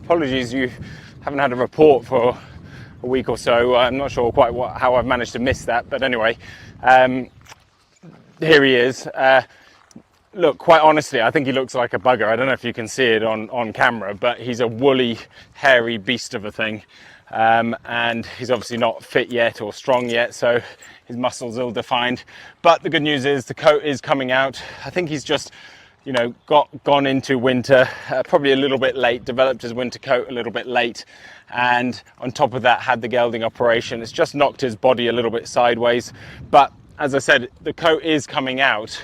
apologies you haven't had a report for a week or so. I'm not sure quite how I've managed to miss that, but anyway, here he is. Look, quite honestly, I think he looks like a bugger. I don't know if you can see it on camera, but he's a woolly, hairy beast of a thing. And he's obviously not fit yet or strong yet, so his muscles ill-defined. But the good news is the coat is coming out. I think he's just, you know, gone into winter, probably a little bit late, developed his winter coat a little bit late. And on top of that, had the gelding operation. It's just knocked his body a little bit sideways. But as I said, the coat is coming out.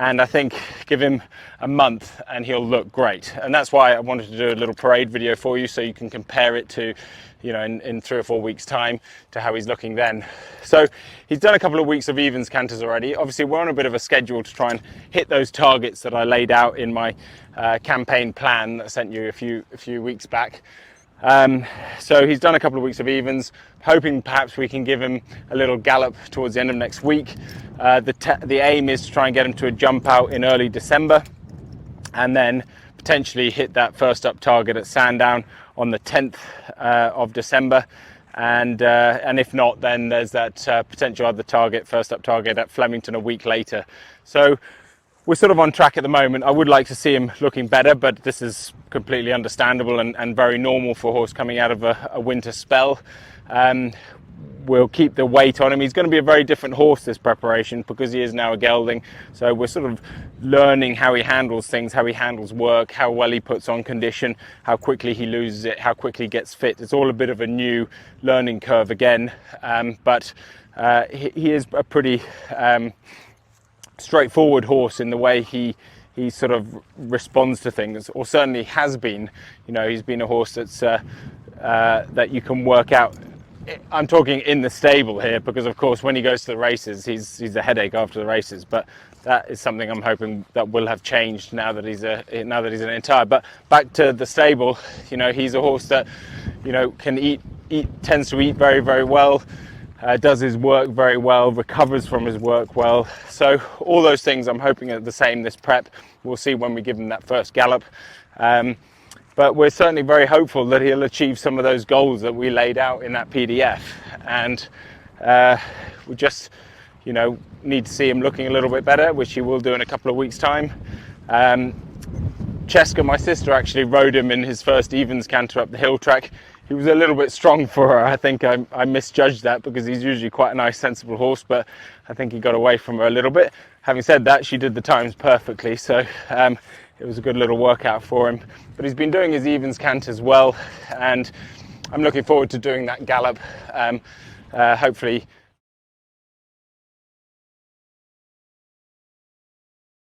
And I think give him a month and he'll look great. And that's why I wanted to do a little parade video for you so you can compare it to, you know, in 3 or 4 weeks time to how he's looking then. So he's done a couple of weeks of evens canters already. Obviously we're on a bit of a schedule to try and hit those targets that I laid out in my campaign plan that I sent you a few weeks back. So he's done a couple of weeks of evens, hoping perhaps we can give him a little gallop towards the end of next week. The aim is to try and get him to a jump out in early December and then potentially hit that first up target at Sandown on the 10th of December. And if not, then there's that potential other target, first up target at Flemington a week later. So we're sort of on track at the moment. I would like to see him looking better, but this is completely understandable and very normal for a horse coming out of a winter spell. We'll keep the weight on him. He's going to be a very different horse this preparation because he is now a gelding. So we're sort of learning how he handles things, how he handles work, how well he puts on condition, how quickly he loses it, how quickly he gets fit. It's all a bit of a new learning curve again. But he is a pretty straightforward horse in the way he sort of responds to things, or certainly has been. You know, he's been a horse that's that you can work out. I'm talking in the stable here because, of course, when he goes to the races, he's a headache after the races. But that is something I'm hoping that will have changed now that he's an entire. But back to the stable, you know, he's a horse that, you know, can eat, tends to eat very, very well. Does his work very well, recovers from his work well. So all those things I'm hoping are the same this prep. We'll see when we give him that first gallop. But we're certainly very hopeful that he'll achieve some of those goals that we laid out in that PDF. And we just, you know, need to see him looking a little bit better, which he will do in a couple of weeks' time. Cheska, my sister, actually rode him in his first evens canter up the hill track. He was a little bit strong for her. I think I misjudged that because he's usually quite a nice, sensible horse, but I think he got away from her a little bit. Having said that, she did the times perfectly, so it was a good little workout for him. But he's been doing his evens canters well, and I'm looking forward to doing that gallop. Hopefully